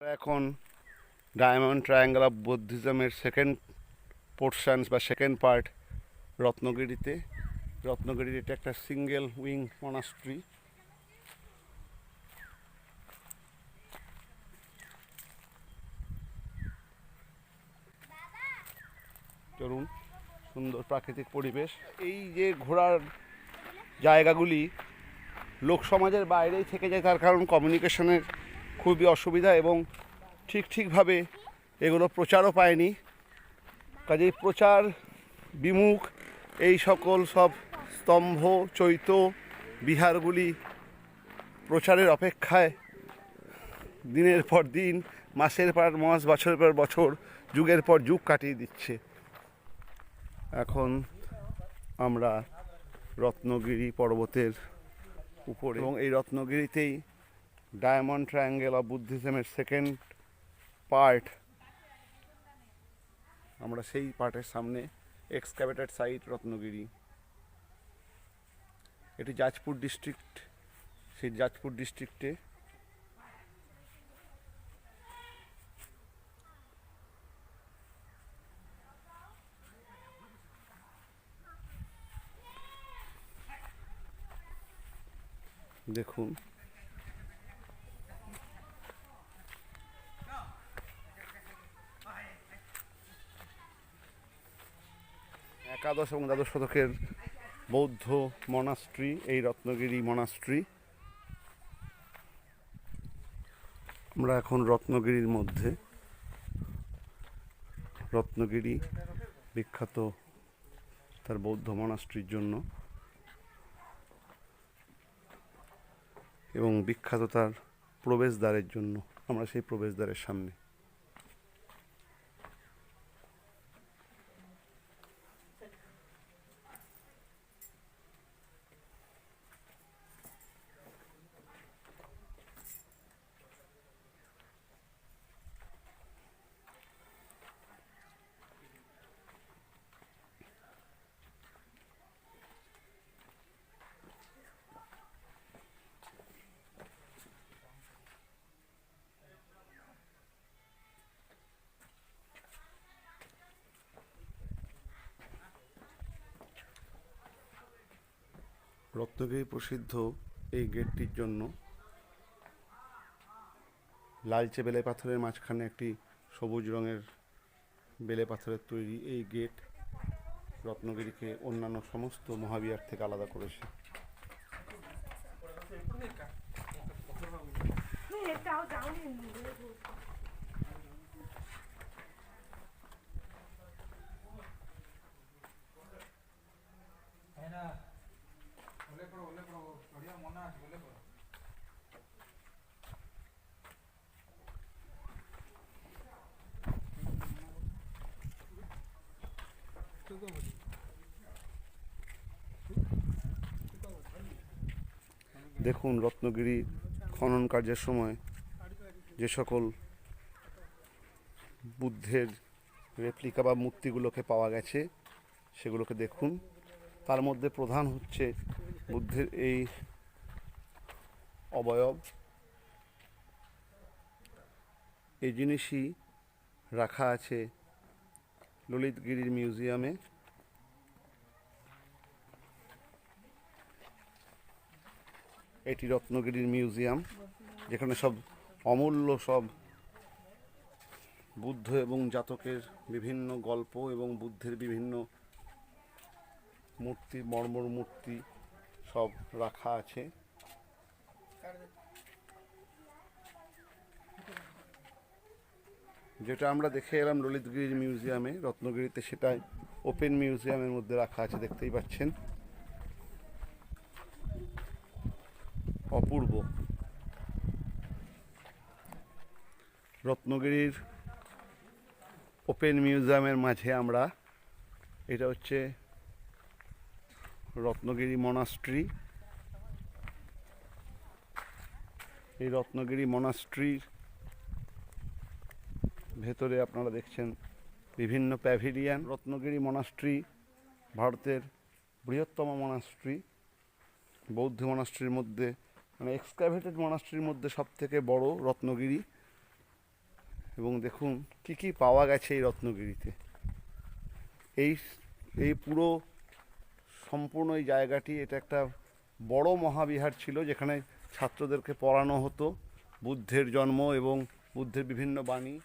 এখন diamond triangle of বুদ্ধিজমের second portions বা সেকেন্ড পার্ট রত্নগিরিতে। রত্নগিরির এটা একটা সিঙ্গেল উইং মনাস্ট্রি। চলুন, সুন্দর প্রাকৃতিক পরিবেশ। এই যে ঘোরার জায়গাগুলি লোক সমাজের বাইরেই থেকে যায়, তার কারণ কমিউনিকেশনের খুবই অসুবিধা এবং ঠিকভাবে এগুলো প্রচারও পায়নি। কাজেই প্রচার বিমুখ এই সকল সব স্তম্ভ চৈত্য বিহারগুলি প্রচারের অপেক্ষায় দিনের পর দিন, মাসের পর মাস, বছরের পর বছর, যুগের পর যুগ কাটিয়ে দিচ্ছে। এখন আমরা রত্নগিরি পর্বতের উপরে এবং এই রত্নগিরিতেই ডায়মন্ড ট্রায়াঙ্গেল অফ বুদ্ধিজমের সেকেন্ড পার্ট, আমরা সেই পার্টের সামনে এক্সক্যাভেটেড সাইট রত্নগিরি। এটি জাজপুর ডিস্ট্রিক্ট, সেই জাজপুর ডিস্ট্রিক্টে। দেখুন, একাদশ এবং দ্বাদশ শতকের বৌদ্ধ মনাস্ট্রি এই রত্নগিরি মনাস্ট্রি। আমরা এখন রত্নগিরির মধ্যে। রত্নগিরি বিখ্যাত তার বৌদ্ধ মনাস্ট্রির জন্য এবং বিখ্যাত তার প্রবেশদ্বারের জন্য। আমরা সেই প্রবেশদ্বারের সামনে। রত্নগিরি প্রসিদ্ধ এই গেটটির জন্য। লালচে বেলে পাথরের মাঝখানে একটি সবুজ রঙের বেলে পাথরের তৈরি এই গেট রত্নগিরিকে অন্যান্য সমস্ত মহাবিহার থেকে আলাদা করেছে। দেখুন, রত্নগিরি খনন কার্যের সময় যে সকল বুদ্ধের রেপ্লিকা বা মূর্তিগুলোকে পাওয়া গেছে সেগুলোকে দেখুন। তার মধ্যে প্রধান হচ্ছে বুদ্ধের এই অবয়ব। এই জিনিসই রাখা আছে ললিতগিরির মিউজিয়ামে। এটি রত্নগিরির মিউজিয়াম, যেখানে সব অমূল্য সব বুদ্ধ এবং জাতকের বিভিন্ন গল্প এবং বুদ্ধের বিভিন্ন মূর্তি, মর্মর মূর্তি সব রাখা আছে। যেটা আমরা দেখে এলাম ললিতগিরির মিউজিয়ামে, রত্নগিরিতে সেটাই ওপেন মিউজিয়ামের মধ্যে রাখা আছে, দেখতেই পাচ্ছেন। অপূর্ব। রত্নগিরির ওপেন মিউজিয়ামের মাঝে আমরা, এটা হচ্ছে রত্নগিরি মনাস্ট্রি। এই রত্নগিরি মনাস্ট্রির ভেতরে আপনারা দেখছেন বিভিন্ন প্যাভিলিয়ান। রত্নগিরি মনাস্ট্রি ভারতের বৃহত্তম মনাস্ট্রি। বৌদ্ধ মনাস্ট্রির মধ্যে, মানে এক্সক্যাভেটেড মনাস্ট্রির মধ্যে সব থেকে বড় রত্নগিরি। এবং দেখুন কি কি পাওয়া গেছে এই রত্নগিরিতে। এই এই পুরো সম্পূর্ণ এই জায়গাটি, এটা একটা বড় মহাবিহার ছিল যেখানে ছাত্রদেরকে পড়ানো হতো বুদ্ধের জন্ম এবং বুদ্ধের বিভিন্ন বাণী।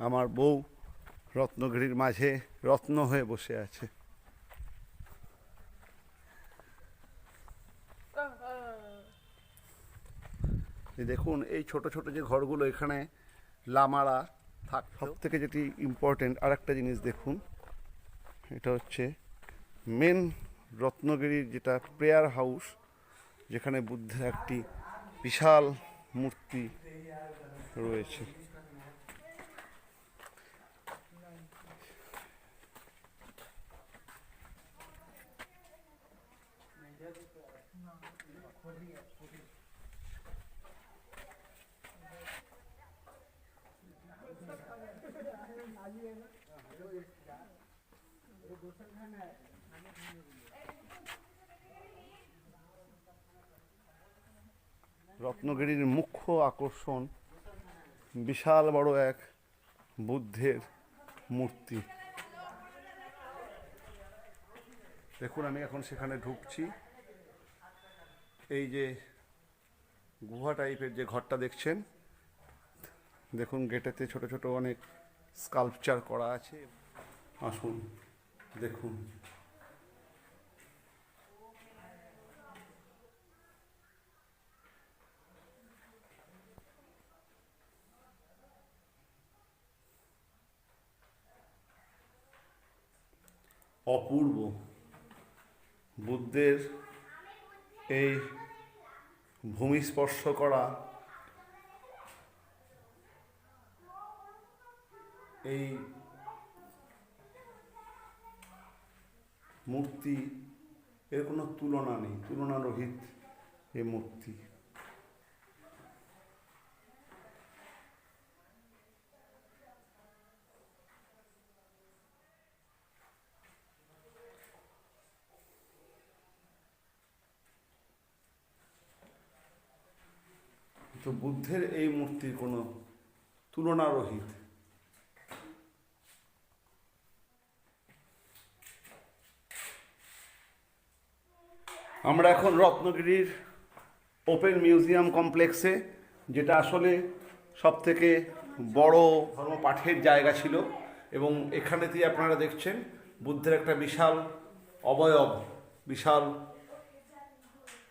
আমার বউ রত্নগিরির মাঝে রত্ন হয়ে বসে আছে। দেখুন এই ছোট ছোট যে ঘরগুলো, এখানে লামারা থাক। সব থেকে যেটি ইম্পর্টেন্ট আর একটা জিনিস দেখুন, এটা হচ্ছে মেন রত্নগিরির যেটা প্রেয়ার হাউস, যেখানে বুদ্ধের একটি বিশাল মূর্তি রয়েছে। রত্নগিরির মুখ্য আকর্ষণ বিশাল বড় এক বুদ্ধের মূর্তি। দেখুন আমি এখন সেখানে ঢুকছি। এই যে গুহা টাইপের যে ঘরটা দেখছেন, দেখুন গেটেতে ছোট ছোট অনেক স্কাল্পচার করা আছে। আসুন দেখুন। অপূর্ব বুদ্ধের এই ভূমি স্পর্শ করা এই মূর্তি, এর কোনো তুলনা নেই, তুলনারহিত এই মূর্তি। তো বুদ্ধের এই মূর্তির কোনো তুলনারহিত। আমরা এখন রত্নগিরির ওপেন মিউজিয়াম কমপ্লেক্সে, যেটা আসলে সব থেকে বড় ধর্মপাঠের জায়গা ছিল, এবং এখানেতেই আপনারা দেখছেন বুদ্ধের একটা বিশাল অবয়ব, বিশাল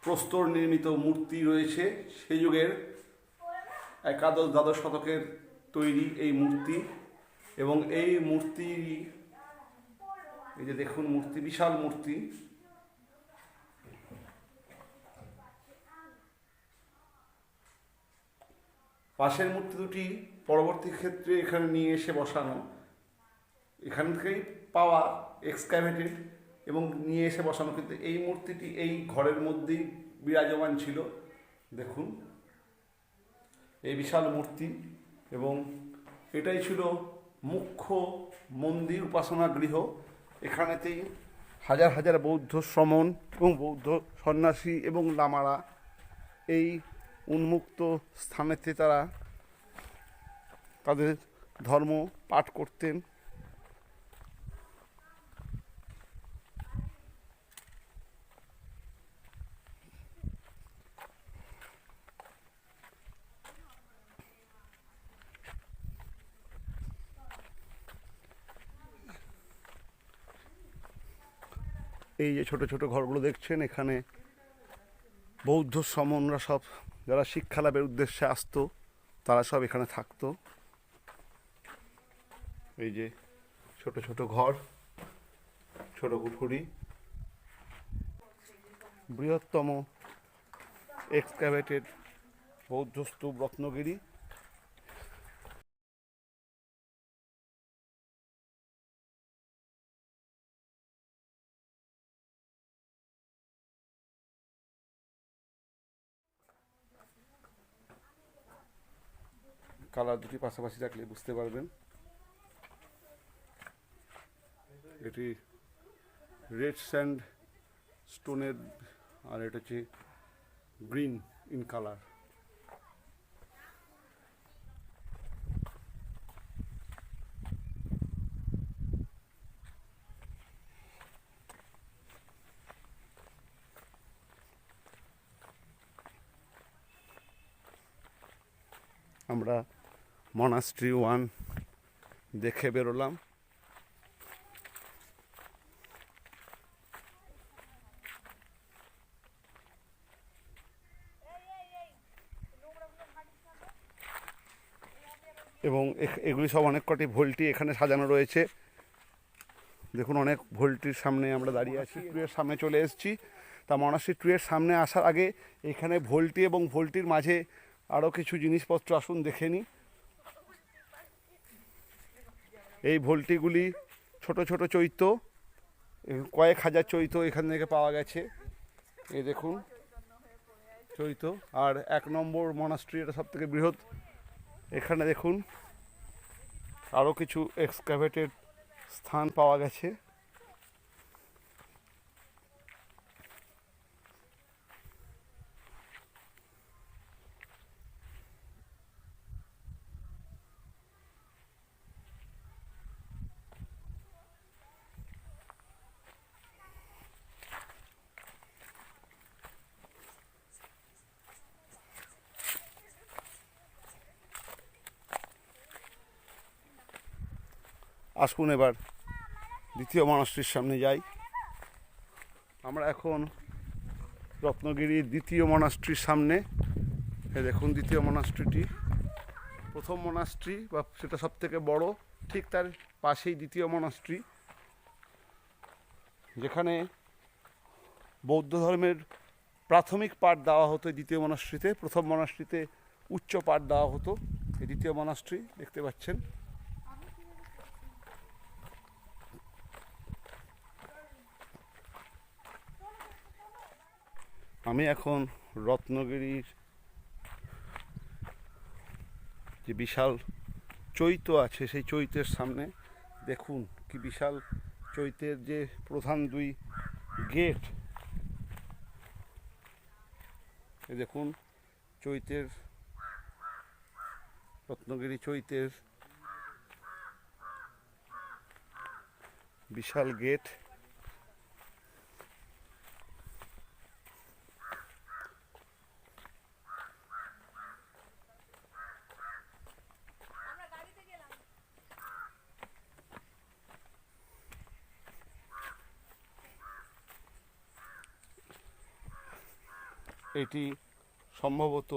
প্রস্তর নির্মিত মূর্তি রয়েছে। সেই যুগের একাদশ দ্বাদশ শতকের তৈরি এই মূর্তি, এবং এই মূর্তি, এই যে দেখুন মূর্তি, বিশাল মূর্তি। পাশের মূর্তি দুটি পরবর্তী ক্ষেত্রে এখানে নিয়ে এসে বসানো, এখান থেকেই পাওয়া, এক্সক্যাভেটেড এবং নিয়ে এসে বসানো, কিন্তু এই মূর্তিটি এই ঘরের মধ্যেই বিরাজমান ছিল। দেখুন এই বিশাল মূর্তি, এবং এটাই ছিল মুখ্য মন্দির, উপাসনা গৃহ। এখানেতেই হাজার হাজার বৌদ্ধ শ্রমণ এবং বৌদ্ধ সন্ন্যাসী এবং লামারা এই উন্মুক্ত স্থানেতে তারা তাদের ধর্ম পাঠ করতেন। এই যে ছোট ছোট ঘরগুলো দেখছেন, এখানে বৌদ্ধ সমনরা সব যারা শিক্ষা লাভের উদ্দেশ্যে আসতো তারা সব এখানে থাকতো। এই যে ছোট ছোট ঘর, ছোট পুকুরি, বৃহত্তম এক্সকাভেটেড বৌদ্ধ স্তূপ রত্নগিরি। কালার দুটি পাশাপাশি রাখলে বুঝতে পারবেন। এটি রেড স্যান্ড স্টোনের, আর এটা হচ্ছে গ্রিন ইন কালার। আমরা মনাস্ট্রি 1 দেখে বেরোলাম। এবং এগুলি সব অনেক কটি ভোল্টি এখানে সাজানো রয়েছে। দেখুন অনেক ভোল্টির সামনে আমরা দাঁড়িয়ে আছি। ট্রুয়ের সামনে চলে এসেছি। তা মনাস্ট্রি ট্রুয়ের সামনে আসার আগে এখানে ভোল্টি এবং ভোল্টির মাঝে আরও কিছু জিনিসপত্র আসুন দেখে নিই। এই ভোল্টিগুলি ছোট ছোট চৈত্য, কয়েক হাজার চৈত্য এখান থেকে পাওয়া গেছে। এই দেখুন চৈত্য। আর 1 নম্বর মনাস্ট্রি, এটা সব থেকে বৃহৎ। এখানে দেখুন আরও কিছু এক্সকাভেটেড স্থান পাওয়া গেছে। আসুন এবার দ্বিতীয় মনাস্ট্রির সামনে যাই। আমরা এখন রত্নগিরির দ্বিতীয় মনাস্ট্রির সামনে। দেখুন দ্বিতীয় মনাস্ট্রিটি, প্রথম মনাস্ট্রি বা সেটা সব থেকে বড়, ঠিক তার পাশেই দ্বিতীয় মনাস্ট্রি, যেখানে বৌদ্ধ ধর্মের প্রাথমিক পাঠ দেওয়া হতো দ্বিতীয় মনাস্ট্রিতে। প্রথম মনাস্ট্রিতে উচ্চ পাঠ দেওয়া হতো। এই দ্বিতীয় মনাস্ট্রি দেখতে পাচ্ছেন। আমি এখন রত্নগিরির যে বিশাল চৈত্য আছে সেই চৈত্যের সামনে। দেখুন কি বিশাল চৈত্যের যে প্রধান 2 গেট। এই দেখুন চৈত্যের, রত্নগিরি চৈত্যের বিশাল গেট। এটি সম্ভবত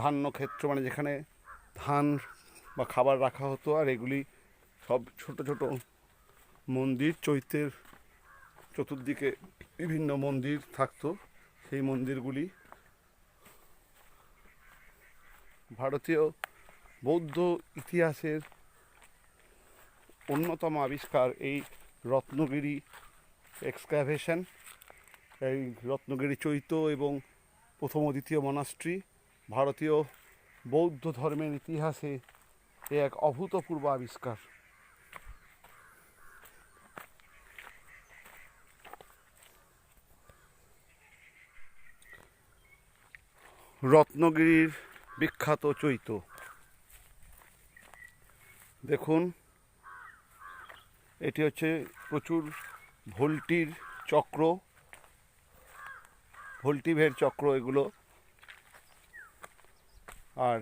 ধান্য ক্ষেত্র, মানে যেখানে ধান বা খাবার রাখা হতো। আর এগুলি সব ছোট ছোট মন্দির। চৈত্যের চতুর্দিকে বিভিন্ন মন্দির থাকতো। সেই মন্দিরগুলি ভারতীয় বৌদ্ধ ইতিহাসের অন্যতম আবিষ্কার এই রত্নগিরি এক্সকাভেশন। এই রত্নগিরি চৈত্য এবং প্রথম ও দ্বিতীয় মনাস্ট্রি ভারতীয় বৌদ্ধ ধর্মের ইতিহাসে এক অভূতপূর্ব আবিষ্কার। রত্নগিরির বিখ্যাত চৈত্য দেখুন। এটি হচ্ছে প্রচুর ভোল্টির চক্র, ভোল্টিভের চক্র এগুলো। আর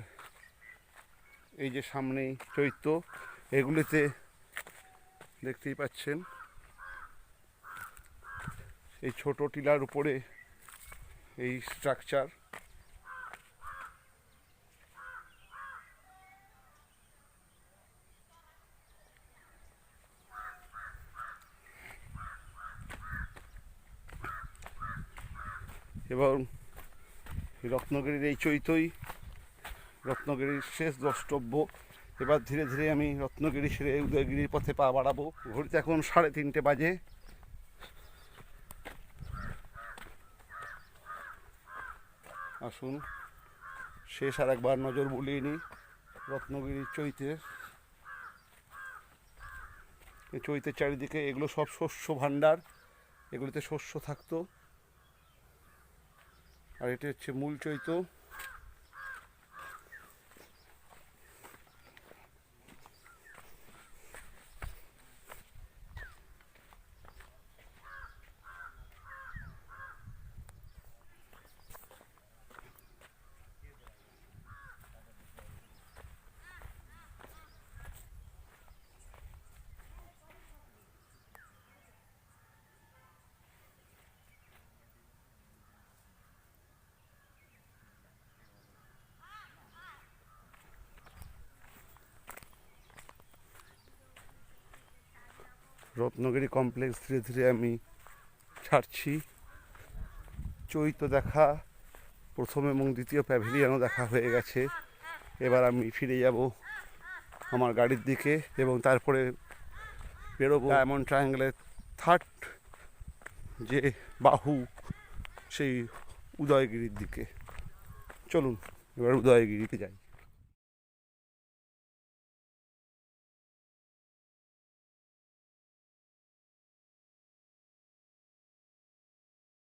এই যে সামনেই চৈত্য, এগুলিতে দেখতেই পাচ্ছেন এই ছোট টিলার উপরে এই স্ট্রাকচার। এবং রত্নগিরির এই চৈতই রত্নগিরির শেষ দ্রষ্টব্য। এবার ধীরে ধীরে আমি রত্নগিরি সেরে উদয়গিরির পথে পা বাড়াবো। ঘড়িতে এখন 3:30 বাজে। আসুন শেষ আর একবার নজর বুলিয়ে নিই রত্নগিরির চৈতের। এই চৈতের চারিদিকে এগুলো সব শস্য ভাণ্ডার, এগুলিতে শস্য থাকতো। আর এটি হচ্ছে মূল চৈত। রত্নগিরি কমপ্লেক্স ধীরে ধীরে আমি ছাড়ছি। চৈত দেখা প্রথম এবং দ্বিতীয় প্যাভিলিয়নও দেখা হয়ে গেছে। এবার আমি ফিরে যাব আমার গাড়ির দিকে এবং তারপরে বেরোবো ডায়মন্ড ট্রায়াঙ্গেলের থার্ড যে বাহু সেই উদয়গিরির দিকে। চলুন এবার উদয়গিরিতে যাই।